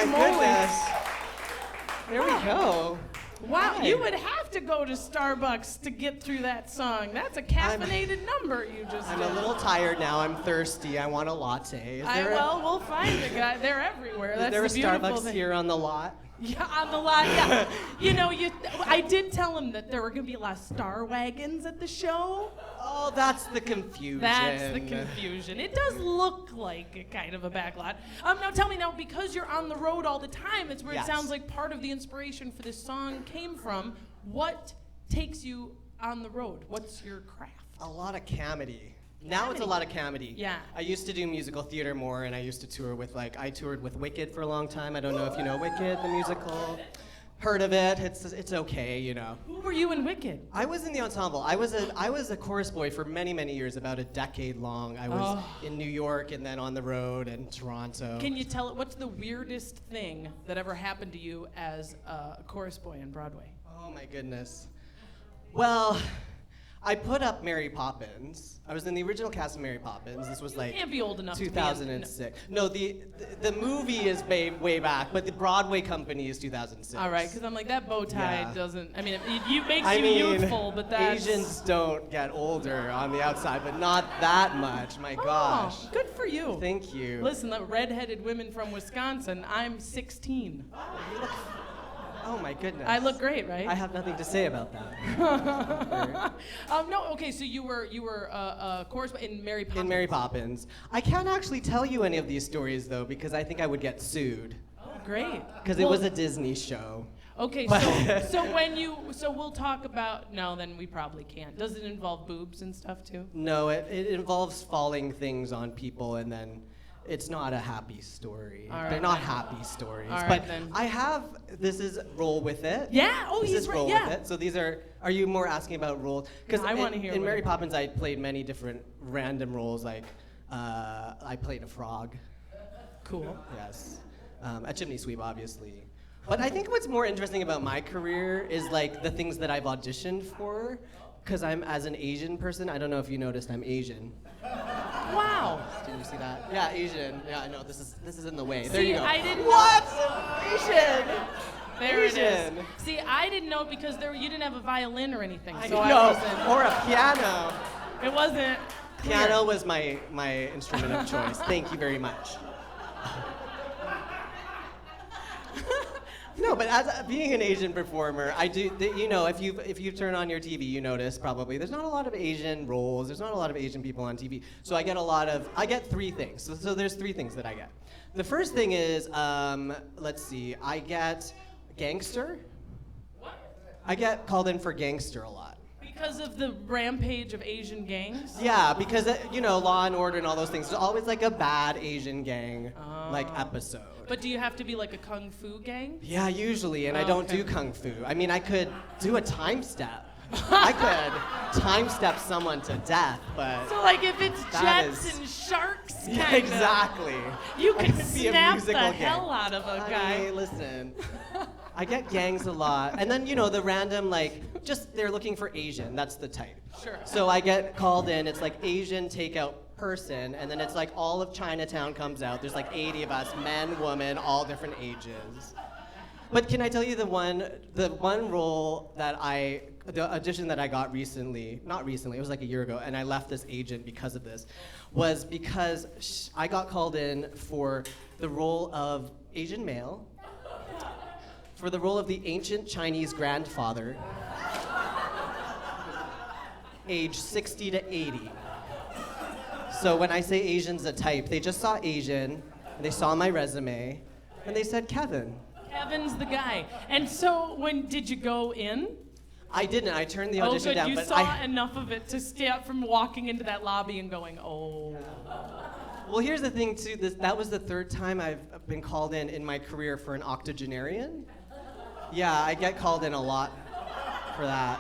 my moly. goodness. There we go. Wow, Hi. you would have to go to Starbucks to get through that song. That's a caffeinated number you just I'm did. a little tired now. I'm thirsty. I want a latte. Well, we'll find a guy. They're everywhere. That's is there a the beautiful Starbucks thing. here on the lot? Yeah, on the lot, yeah. I did tell him that there were going to be a lot of Star Wagons at the show. Oh, that's the confusion. That's the confusion. It does look like a kind of a backlot. Now tell me now, because you're on the road all the time, it's where Yes. it sounds like part of the inspiration for this song came from. What takes you on the road? What's your craft? A lot of comedy. Now it's a lot of comedy. Yeah. I used to do musical theater more, and I used to tour with I toured with Wicked for a long time. I don't know if you know Wicked, the musical. Heard of it? It's okay, you know. Who were you in Wicked? I was in the ensemble. I was a chorus boy for many, many years, about a decade long. I was in New York and then on the road in Toronto. Can you tell it? What's the weirdest thing that ever happened to you as a chorus boy on Broadway? Oh my goodness. Well, I put up Mary Poppins. I was in the original cast of Mary Poppins. This was like You can't be old enough to be in- 2006. No, the movie is way back, but the Broadway company is 2006. All right, because I'm like, that bow tie Yeah. doesn't, I mean, it makes I you mean, youthful, but that's... Asians don't get older on the outside, but not that much. My gosh. Oh, good for you. Thank you. Listen, the redheaded women from Wisconsin, I'm 16. Oh my goodness. I look great, right? I have nothing to say about that. No, okay, so you were a chorus in Mary Poppins. In Mary Poppins. I can't actually tell you any of these stories though, because I think I would get sued. Oh, great. Because it was a Disney show. Okay, so we'll talk about, no, then we probably can't. Does it involve boobs and stuff too? No, it involves falling things on people, and then it's not a happy story. All right, They're not then. happy stories. All right, but then. I have, this is Roll With It. Yeah, oh, This he's is right, Roll yeah. With It. So these are you more asking about roles? Because I wanna hear in what Mary it- Poppins, I played many different random roles, like I played a frog. Cool. Yes. A chimney sweep, obviously. But I think what's more interesting about my career is like the things that I've auditioned for, because I'm, as an Asian person, I don't know if you noticed, I'm Asian. Wow. Did you see that? Yeah, Asian. Yeah, I know, this is in the way. There See, you go. I didn't What? Asian! There it is. Asian. See, I didn't know because you didn't have a violin or anything, so I I know. wasn't. Or a piano. It wasn't. clear. Piano was my instrument of choice. Thank you very much. No, but as being an Asian performer, I do. You know, if you turn on your TV, you notice probably there's not a lot of Asian roles. There's not a lot of Asian people on TV. So I get three things. So there's three things that I get. The first thing is, let's see, I get gangster. I get called in for gangster a lot. Because of the rampage of Asian gangs? Yeah, because Law and Order and all those things. There's always like a bad Asian gang episode. But do you have to be like a kung fu gang? Yeah, usually, and I don't do kung fu. I mean, I could do a time step. I could time step someone to death, but So like if it's That jets is- and sharks kind yeah, of. exactly. You I could could be a snap the musical gang. hell out of a guy. Honey, listen. I get gangs a lot, and then the random they're looking for Asian. That's the type. Sure. So I get called in. It's like Asian takeout person, and then it's like all of Chinatown comes out. There's like 80 of us, men, women, all different ages. But can I tell you the one role the audition that I got recently, not recently, it was like a year ago, and I left this agent because of this, was because I got called in for the role of Asian male, for the role of the ancient Chinese grandfather, age 60 to 80. So when I say Asian's a type, they just saw Asian, and they saw my resume, and they said, Kevin. Kevin's the guy. And so did you go in? I didn't. I turned the audition good. down. You but saw enough of it to stay up from walking into that lobby and going, oh. Well, here's the thing, too. That was the third time I've been called in my career for an octogenarian. Yeah, I get called in a lot for that.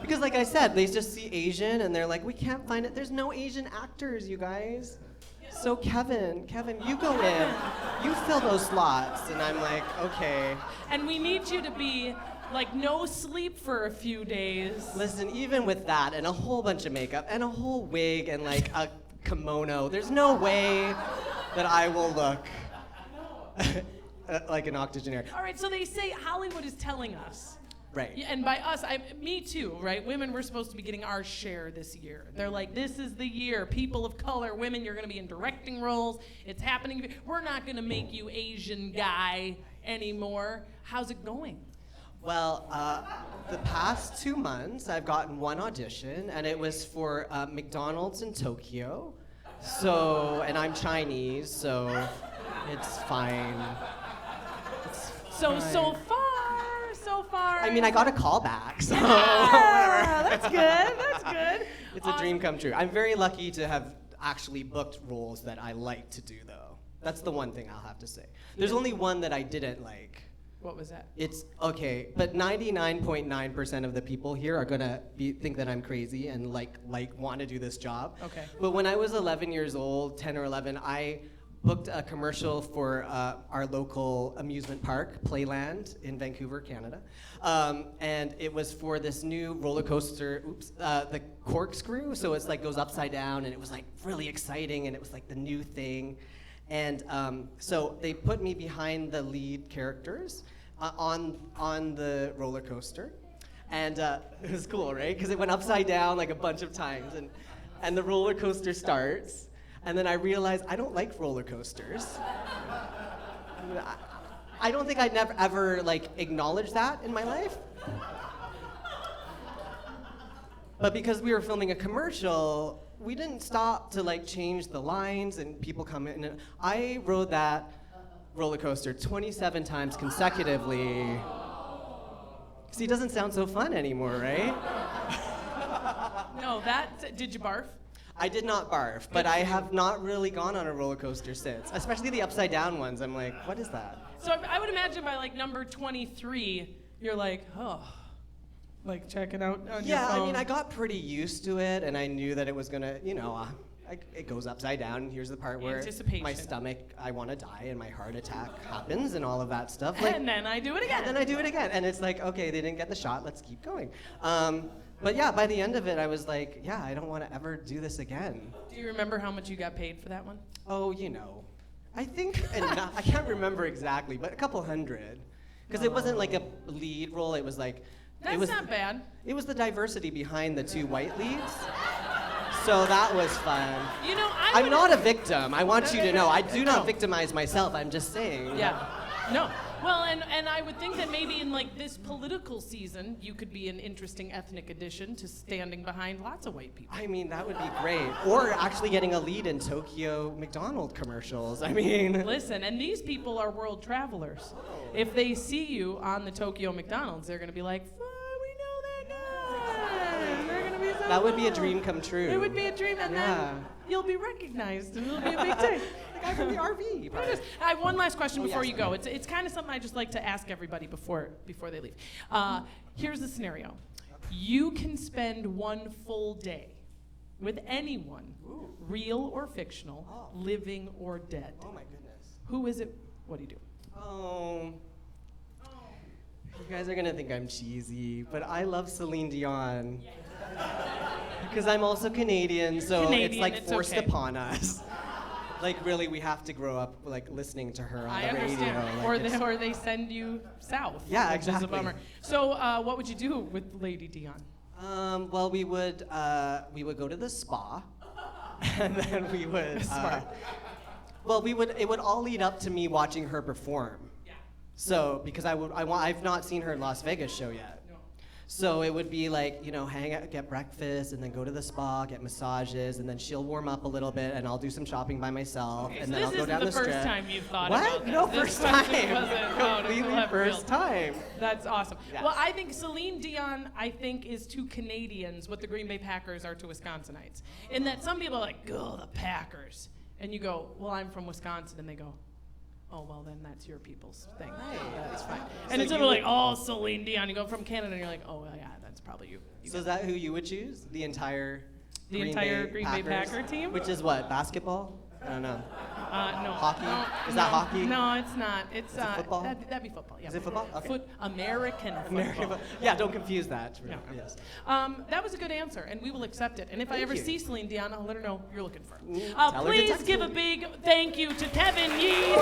Because like I said, they just see Asian and they're like, we can't find it. There's no Asian actors, you guys. So Kevin, you go in. You fill those slots. And I'm like, okay. And we need you to be like no sleep for a few days. Listen, even with that and a whole bunch of makeup and a whole wig and like a kimono, there's no way that I will look like an octogenarian. All right, so they say Hollywood is telling us. Right. Yeah, and by us, me too, right? Women, we're supposed to be getting our share this year. They're like, this is the year. People of color, women, you're going to be in directing roles. It's happening. We're not going to make you Asian guy anymore. How's it going? Well, the past 2 months, I've gotten one audition, and it was for McDonald's in Tokyo. So, and I'm Chinese, so it's fine. So far. I mean, I got a call back, so. Yeah, that's good. That's good. It's a dream come true. I'm very lucky to have actually booked roles that I like to do, though. That's the one thing I'll have to say. There's only one that I didn't like. What was that? It's okay, but 99.9% of the people here are gonna think that I'm crazy and like want to do this job. Okay. But when I was 11 years old, 10 or 11, I booked a commercial for our local amusement park, Playland, in Vancouver, Canada, and it was for this new roller coaster. The corkscrew. So it's like goes upside down, and it was like really exciting, and it was like the new thing. And so they put me behind the lead characters on the roller coaster. And it was cool, right? Because it went upside down like a bunch of times. And the roller coaster starts. And then I realized I don't like roller coasters. I don't think I'd never ever like acknowledged that in my life. But because we were filming a commercial, we didn't stop to like change the lines and people come in. And I rode that roller coaster 27 times consecutively. See, it doesn't sound so fun anymore, right? No, did you barf? I did not barf, but I have not really gone on a roller coaster since, especially the upside down ones. I'm like, what is that? So I would imagine by like number 23, you're like, oh. Like checking out on your phone. I mean, I got pretty used to it, and I knew that it was gonna, it goes upside down. And here's the part where my stomach, I want to die, and my heart attack happens, and all of that stuff. Like, and then I do it again. And then I do it again, and it's like, okay, they didn't get the shot. Let's keep going. But yeah, by the end of it, I was like, yeah, I don't want to ever do this again. Do you remember how much you got paid for that one? Oh, I think enough. I can't remember exactly, but a couple hundred, because it wasn't like a lead role. It was like. That's not bad. It was the diversity behind the two white leads. So that was fun. I'm not a victim. I want you to know. I do not victimize myself. I'm just saying. Yeah. No. Well, and I would think that maybe in like this political season, you could be an interesting ethnic addition to standing behind lots of white people. I mean, that would be great. Or actually getting a lead in Tokyo McDonald's commercials. I mean. Listen, and these people are world travelers. If they see you on the Tokyo McDonald's, they're going to be like, we know that guy. They're going to be so That would be a dream come true. It would be a dream, and then you'll be recognized, and it'll be a big thing. The guy from the RV Park. I have one last question before you go. It's kind of something I just like to ask everybody before they leave. Here's the scenario. You can spend one full day with anyone, real or fictional, living or dead. Oh my goodness. Who is it? What do you do? Oh. You guys are gonna think I'm cheesy, but I love Celine Dion. Because I'm also Canadian, so it's like forced upon us. Like really, we have to grow up like listening to her on the understand. radio. Or they send you south. Yeah, which exactly. is a bummer. So what would you do with Lady Dion? Well, we would go to the spa, and then we would. Well, it would all lead up to me watching her perform. Yeah. So because I've not seen her Las Vegas show yet. So it would be like, hang out, get breakfast, and then go to the spa, get massages, and then she'll warm up a little bit, and I'll do some shopping by myself, and then I'll go down the strip. This isn't the first time you've thought what? about this. No, this first time. Completely first time. That's awesome. Yes. Well, I think Celine Dion, is to Canadians what the Green Bay Packers are to Wisconsinites. In that some people are like, oh, the Packers. And you go, well, I'm from Wisconsin, and they go, oh, well, then that's your people's thing. Right. That's fine. And So it's sort of like, oh, Celine Dion. You go from Canada, and you're like, oh, well, yeah, that's probably you. So is that who you would choose? The entire Green Bay Packer team? Which is what, basketball? I don't know. No. Hockey? No, Is no, that hockey? No, it's not. It's it football? That'd be football. Yeah. Is it football? Okay. American football. American yeah, don't confuse that. No. Yes. That was a good answer, and we will accept it. And if I ever you. see Celine Dion, I'll let her know you're looking for her. Tell her to Please text give me. a big thank you to Kevin Yee.